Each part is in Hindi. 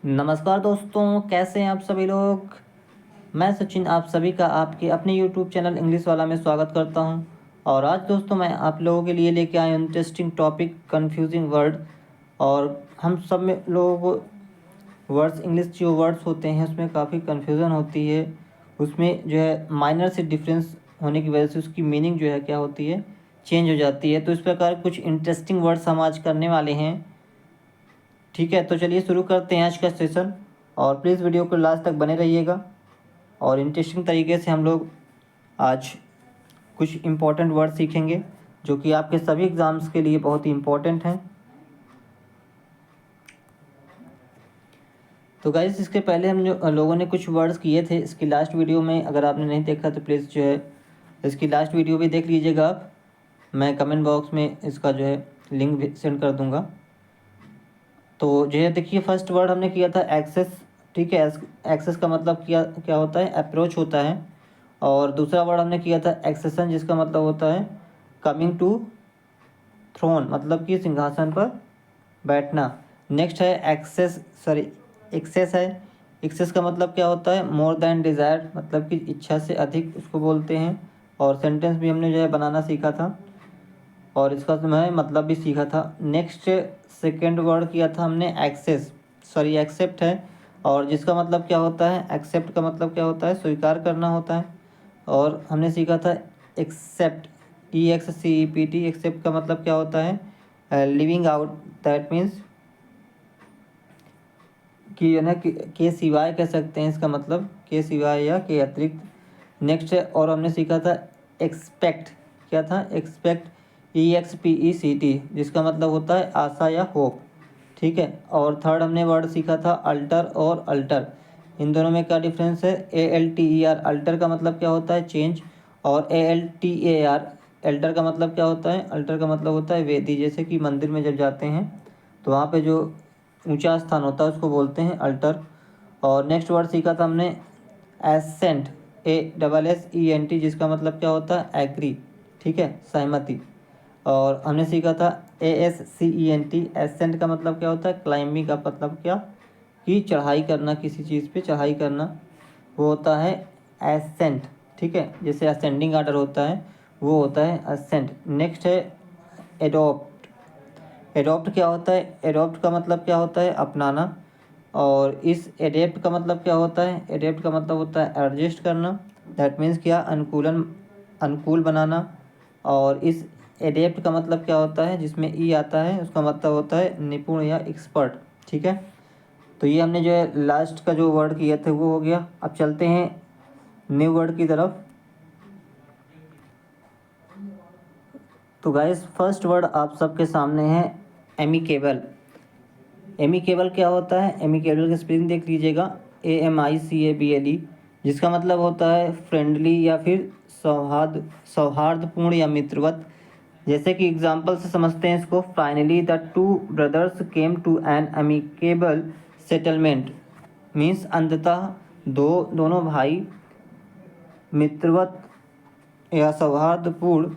नमस्कार दोस्तों, कैसे हैं आप सभी लोग। मैं सचिन आप सभी का आपके अपने यूट्यूब चैनल इंग्लिश वाला में स्वागत करता हूं। और आज दोस्तों मैं आप लोगों के लिए लेके आया हूं इंटरेस्टिंग टॉपिक कंफ्यूजिंग वर्ड। और हम सब में लोगों को वर्ड्स इंग्लिश जो वर्ड्स होते हैं उसमें काफ़ी कन्फ्यूज़न होती है। उसमें जो है माइनर से डिफरेंस होने की वजह से उसकी मीनिंग जो है क्या होती है, चेंज हो जाती है। तो इस प्रकार कुछ इंटरेस्टिंग वर्ड्स हम आज करने वाले हैं। ठीक है, तो चलिए शुरू करते हैं आज का सेशन। और प्लीज़ वीडियो को लास्ट तक बने रहिएगा। और इंटरेस्टिंग तरीके से हम लोग आज कुछ इम्पोर्टेंट वर्ड सीखेंगे जो कि आपके सभी एग्ज़ाम्स के लिए बहुत ही इम्पोर्टेंट हैं। तो गाइस, इसके पहले हम जो लोगों ने कुछ वर्ड्स किए थे इसकी लास्ट वीडियो में, अगर आपने नहीं देखा तो प्लीज़ जो है इसकी लास्ट वीडियो भी देख लीजिएगा आप। मैं कमेंट बॉक्स में इसका जो है लिंक भी सेंड कर दूंगा। तो जो है देखिए, फर्स्ट वर्ड हमने किया था एक्सेस। ठीक है, एक्सेस का मतलब क्या होता है, अप्रोच होता है। और दूसरा वर्ड हमने किया था एक्सेसन, जिसका मतलब होता है कमिंग टू थ्रोन, मतलब कि सिंहासन पर बैठना। नेक्स्ट है एक्सेस है। एक्सेस का मतलब क्या होता है, मोर देन डिज़ायर, मतलब कि इच्छा से अधिक उसको बोलते हैं। और सेंटेंस भी हमने जो है बनाना सीखा था और इसका जो है मतलब भी सीखा था। नेक्स्ट सेकेंड वर्ड किया था हमने एक्सेप्ट है। और जिसका मतलब क्या होता है, एक्सेप्ट का मतलब क्या होता है, स्वीकार करना होता है। और हमने सीखा था एक्सेप्ट, EXCEPT। एक्सेप्ट का मतलब क्या होता है, लिविंग आउट। दैट मीन्स कि ना के सिवाय कह सकते हैं, इसका मतलब के सिवाय या के अतिरिक्त। नेक्स्ट है, और हमने सीखा था एक्सपेक्ट। क्या था, एक्सपेक्ट, EXPECT, जिसका मतलब होता है आशा या होप। ठीक है, और थर्ड हमने वर्ड सीखा था अल्टर और अल्टर। इन दोनों में क्या डिफरेंस है, ALTER, अल्टर का मतलब क्या होता है, चेंज। और ALTAR, अल्टर का मतलब क्या होता है, अल्टर का मतलब होता है वेदी। जैसे कि मंदिर में जब जाते हैं तो वहाँ पे जो ऊंचा स्थान होता है उसको बोलते हैं अल्टर। और नेक्स्ट वर्ड सीखा था हमने एसेंट, ASSENT, जिसका मतलब क्या होता है एग्री। ठीक है, सहमति। और हमने सीखा था ASCENT, एसेंट का मतलब क्या होता है क्लाइंबिंग का मतलब क्या, कि चढ़ाई करना, किसी चीज़ पे चढ़ाई करना, वो होता है एसेंट। ठीक है, जैसे असेंडिंग आर्डर होता है वो होता है असेंट। नेक्स्ट है एडोप्ट। एडॉप्ट क्या होता है, एडॉप्ट का मतलब क्या होता है अपनाना। और इस एडेप्ट का मतलब क्या होता है, एडेप्ट का मतलब होता है एडजस्ट करना। दैट मीन्स क्या, अनुकूल बनाना। और इस एडेप्ट का मतलब क्या होता है, जिसमें ई आता है उसका मतलब होता है निपुण या एक्सपर्ट। ठीक है, तो ये हमने जो है लास्ट का जो वर्ड किया था वो हो गया। अब चलते हैं न्यू वर्ड की तरफ। तो गाइस, फर्स्ट वर्ड आप सबके सामने है एमिकेबल। एमिकेबल क्या होता है, एमिकेबल का स्पेलिंग देख लीजिएगा, AMICABLE, जिसका मतलब होता है फ्रेंडली या फिर सौहार्दपूर्ण या मित्रवत। जैसे कि एग्जाम्पल से समझते हैं इसको, finally the two brothers came to an amicable settlement. Means अंततः दोनों भाई मित्रवत या सौहार्दपूर्ण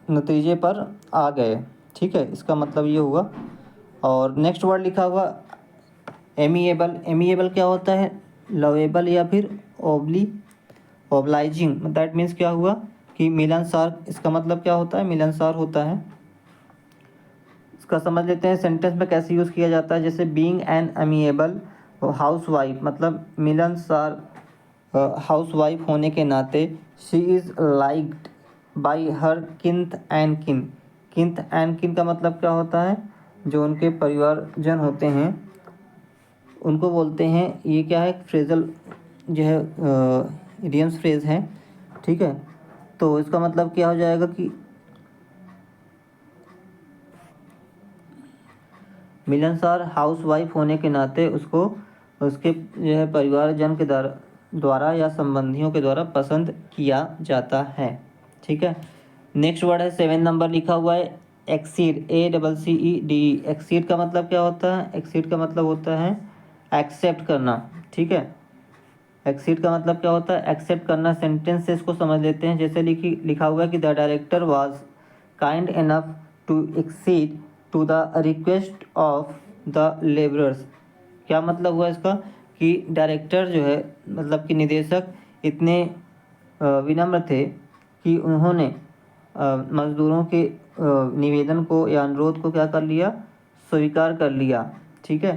नतीजे पर आ गए। ठीक है, इसका मतलब ये हुआ। और नेक्स्ट वर्ड लिखा हुआ एमिएबल। एमिएबल क्या होता है, लवेबल या फिर ओब्लाइजिंग। दैट मीन्स क्या हुआ कि मिलनसार। इसका मतलब क्या होता है, मिलनसार होता है। इसका समझ लेते हैं सेंटेंस में कैसे यूज़ किया जाता है। जैसे being an amiable house wife, मतलब मिलनसार हाउस वाइफ होने के नाते, she is liked by her kith and kin. Kith and किन का मतलब क्या होता है, जो उनके परिवारजन होते हैं उनको बोलते हैं। ये क्या है, फ्रेजल जो है इडियम्स फ्रेज है। ठीक है, तो इसका मतलब क्या हो जाएगा कि मिलनसार हाउस वाइफ होने के नाते उसको उसके जो है परिवारजन के द्वारा या संबंधियों के द्वारा पसंद किया जाता है। ठीक है, नेक्स्ट वर्ड है 7 नंबर लिखा हुआ है एक्सीड, ACCED। एक्सीड का मतलब क्या होता है, एक्सीड का मतलब होता है एक्सेप्ट करना। ठीक है, एक्सीड का मतलब क्या होता है, एक्सेप्ट करना। सेंटेंस से इसको समझ लेते हैं। जैसे लिखा हुआ है कि the director was kind enough to accede to the request of the labourers. क्या मतलब हुआ इसका कि डायरेक्टर जो है मतलब कि निदेशक इतने विनम्र थे कि उन्होंने मजदूरों के निवेदन को या अनुरोध को क्या कर लिया, स्वीकार कर लिया। ठीक है,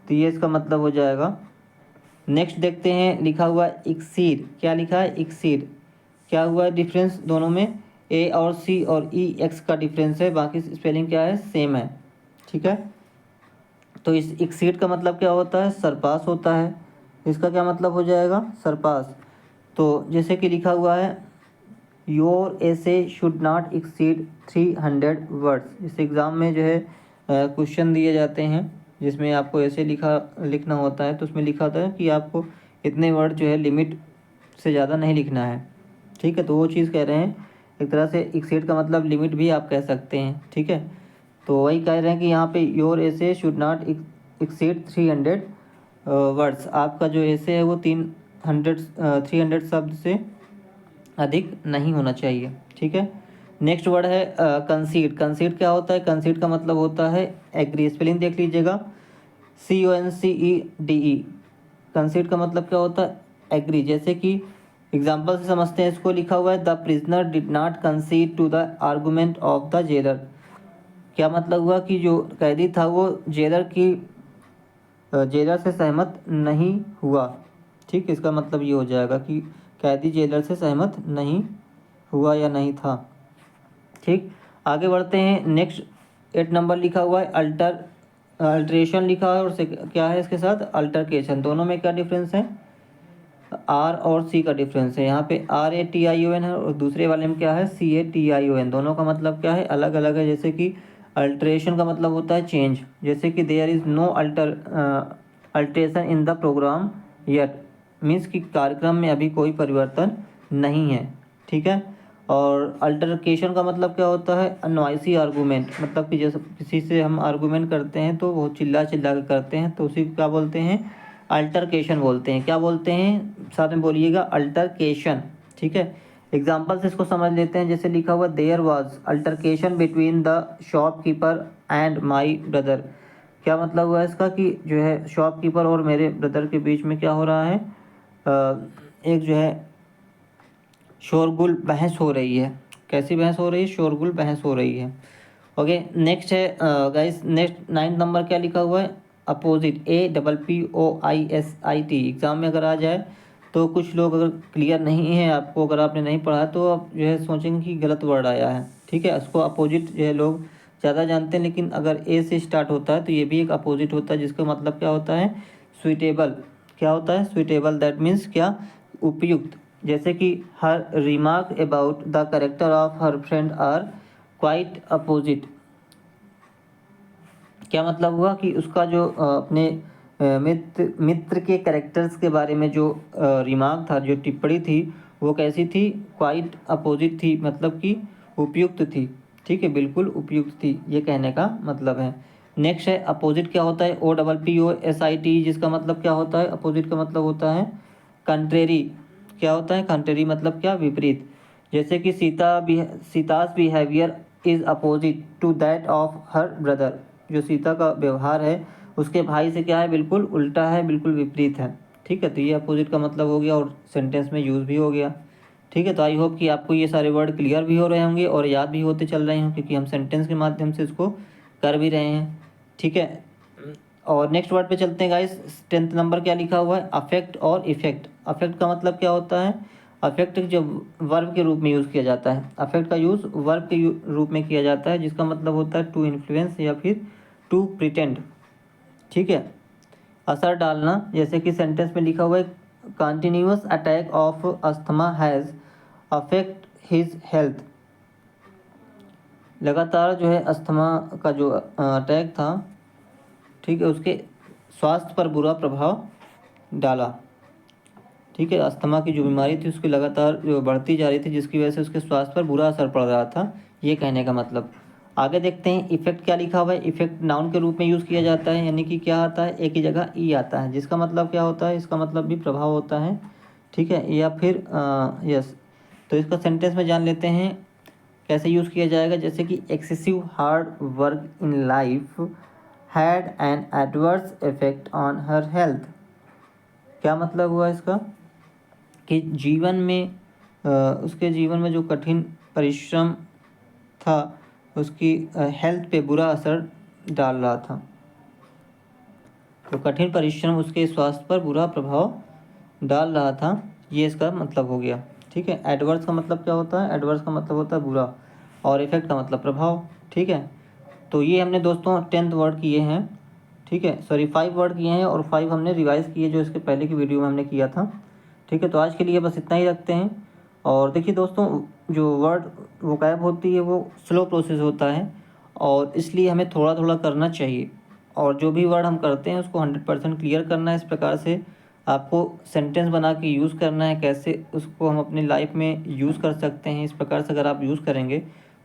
तो ये इसका मतलब हो जाएगा। नेक्स्ट देखते हैं, लिखा हुआ एक्सीड। क्या लिखा है, एक्सीड। क्या हुआ है डिफरेंस दोनों में, ए और सी और ई एक्स का डिफरेंस है, बाकी स्पेलिंग क्या है, सेम है। ठीक है, तो इस एक्सीड का मतलब क्या होता है, सरपास होता है। इसका क्या मतलब हो जाएगा, सरपास। तो जैसे कि लिखा हुआ है your essay should not exceed 300 words. इस एग्ज़ाम में जो है क्वेश्चन दिए जाते हैं जिसमें आपको ऐसे लिखना होता है, तो उसमें लिखा होता है कि आपको इतने वर्ड जो है लिमिट से ज़्यादा नहीं लिखना है। ठीक है, तो वो चीज़ कह रहे हैं, एक तरह से एक्सीड का मतलब लिमिट भी आप कह सकते हैं। ठीक है, तो वही कह रहे हैं कि यहाँ पे your essay should not exceed 300 words. आपका जो एसे है वो 300 शब्द से अधिक नहीं होना चाहिए। ठीक है, नेक्स्ट वर्ड है कंसीड। कंसीड क्या होता है, कंसीड का मतलब होता है एग्री। स्पेलिंग देख लीजिएगा, CONCEDE। कंसीड का मतलब क्या होता है, एग्री। जैसे कि एग्जाम्पल से समझते हैं इसको, लिखा हुआ है the prisoner did not concede to the argument of the jailer. क्या मतलब हुआ कि जो कैदी था वो जेलर से सहमत नहीं हुआ। ठीक, इसका मतलब ये हो जाएगा कि कैदी जेलर से सहमत नहीं हुआ या नहीं था। ठीक, आगे बढ़ते हैं। नेक्स्ट 8 नंबर लिखा हुआ है अल्ट्रेशन लिखा है, और क्या है इसके साथ, अल्टरकेशन। दोनों में क्या डिफरेंस है, आर और सी का डिफरेंस है। यहाँ पे RATION है और दूसरे वाले में क्या है, CATION। दोनों का मतलब क्या है, अलग अलग है। जैसे कि अल्ट्रेशन का मतलब होता है चेंज, जैसे कि there is no alteration in the program yet, means कि कार्यक्रम में अभी कोई परिवर्तन नहीं है। ठीक है, और अल्टरकेशन का मतलब क्या होता है, अनॉइसी आर्गूमेंट। मतलब कि जैसे किसी से हम आर्गूमेंट करते हैं तो वो चिल्ला चिल्ला के करते हैं, तो उसी को क्या बोलते हैं, अल्टरकेशन बोलते हैं। क्या बोलते हैं, साथ में बोलिएगा, अल्टरकेशन। ठीक है, एग्जाम्पल से इसको समझ लेते हैं। जैसे लिखा हुआ there was altercation between the shopkeeper and my brother. क्या मतलब हुआ इसका कि जो है शॉपकीपर और मेरे ब्रदर के बीच में क्या हो रहा है, एक जो है शोरगुल बहस हो रही है। कैसी बहस हो रही है, शोरगुल बहस हो रही है। ओके, नेक्स्ट है गाइस, नेक्स्ट 9 नंबर क्या लिखा हुआ है, अपोजिट। APPOISIT। एग्ज़ाम में अगर आ जाए तो कुछ लोग अगर क्लियर नहीं है आपको, अगर आपने नहीं पढ़ा तो आप जो है सोचेंगे कि गलत वर्ड आया है। ठीक है, इसको अपोजिट जो है लोग ज़्यादा जानते हैं, लेकिन अगर ए से स्टार्ट होता है तो ये भी एक अपोजिट होता है, जिसका मतलब क्या होता है, सुइटेबल। क्या होता है, सुइटेबल, दैट मीन्स क्या, उपयुक्त। जैसे कि her remark about the character of her friend are quite opposite. क्या मतलब हुआ कि उसका जो अपने मित्र के करेक्टर्स के बारे में जो रिमार्क था, जो टिप्पणी थी, वो कैसी थी, क्वाइट अपोजिट थी, मतलब कि उपयुक्त थी। ठीक है, बिल्कुल उपयुक्त थी, ये कहने का मतलब है। नेक्स्ट है अपोजिट। क्या होता है, OPPOSIT, जिसका मतलब क्या होता है, अपोजिट का मतलब होता है कंट्रेरी। क्या होता है, कंट्रेरी मतलब क्या, विपरीत। जैसे कि Sita's behaviour is opposite to that of her brother. जो सीता का व्यवहार है उसके भाई से क्या है, बिल्कुल उल्टा है, बिल्कुल विपरीत है। ठीक है, तो ये अपोजिट का मतलब हो गया और सेंटेंस में यूज़ भी हो गया। ठीक है, तो आई होप कि आपको ये सारे वर्ड क्लियर भी हो रहे होंगे और याद भी होते चल रहे हों, क्योंकि हम सेंटेंस के माध्यम से इसको कर भी रहे हैं। ठीक है, और नेक्स्ट वर्ड पे चलते हैं गाइस। 10th नंबर क्या लिखा हुआ है, अफेक्ट और इफेक्ट। अफेक्ट का मतलब क्या होता है, अफेक्ट जो वर्ब के रूप में यूज़ किया जाता है। अफेक्ट का यूज़ वर्ब के रूप में किया जाता है, जिसका मतलब होता है टू इन्फ्लुएंस या फिर टू प्रिटेंड। ठीक है, असर डालना। जैसे कि सेंटेंस में लिखा हुआ है continuous attack of asthma has affect his health. लगातार जो है अस्थमा का जो अटैक था, ठीक है, उसके स्वास्थ्य पर बुरा प्रभाव डाला। ठीक है, अस्थमा की जो बीमारी थी उसकी लगातार जो बढ़ती जा रही थी, जिसकी वजह से उसके स्वास्थ्य पर बुरा असर पड़ रहा था, ये कहने का मतलब। आगे देखते हैं, इफेक्ट क्या लिखा हुआ है। इफेक्ट नाउन के रूप में यूज़ किया जाता है, यानी कि क्या आता है, एक ही जगह ई आता है, जिसका मतलब क्या होता है, इसका मतलब भी प्रभाव होता है। ठीक है, या फिर यस। तो इसका सेंटेंस में जान लेते हैं कैसे यूज़ किया जाएगा, जैसे कि excessive hard work in life had an adverse effect on her health. क्या मतलब हुआ इसका कि जीवन में उसके जीवन में जो कठिन परिश्रम था उसकी हेल्थ पे बुरा असर डाल रहा था। तो कठिन परिश्रम उसके स्वास्थ्य पर बुरा प्रभाव डाल रहा था, ये इसका मतलब हो गया। ठीक है, एडवर्स का मतलब क्या होता है, एडवर्स का मतलब होता है बुरा, और इफेक्ट का मतलब प्रभाव। ठीक है, तो ये हमने दोस्तों 10th वर्ड किए हैं। ठीक है, सॉरी 5 वर्ड किए हैं और 5 हमने रिवाइज़ किए जो इसके पहले की वीडियो में हमने किया था। ठीक है, तो आज के लिए बस इतना ही रखते हैं। और देखिए दोस्तों, जो वर्ड वोकैब होती है वो स्लो प्रोसेस होता है और इसलिए हमें थोड़ा थोड़ा करना चाहिए, और जो भी वर्ड हम करते हैं उसको 100% क्लियर करना है। इस प्रकार से आपको सेंटेंस बना के यूज़ करना है, कैसे उसको हम अपनी लाइफ में यूज़ कर सकते हैं। इस प्रकार से अगर आप यूज़ करेंगे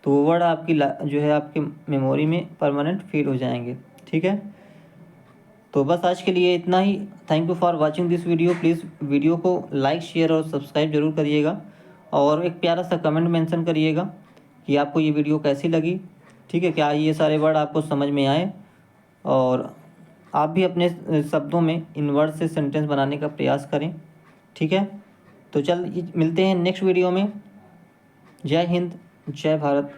तो वो वर्ड आपकी जो है आपकी मेमोरी में परमानेंट फीड हो जाएंगे। ठीक है, तो बस आज के लिए इतना ही। Thank you for watching this video. Please video को लाइक शेयर और सब्सक्राइब जरूर करिएगा, और एक प्यारा सा कमेंट मेंशन करिएगा कि आपको ये वीडियो कैसी लगी। ठीक है, क्या ये सारे वर्ड आपको समझ में आए, और आप भी अपने शब्दों में इन वर्ड से सेंटेंस बनाने का प्रयास करें। ठीक है, तो चल मिलते हैं नेक्स्ट वीडियो में। जय हिंद, जय भारत।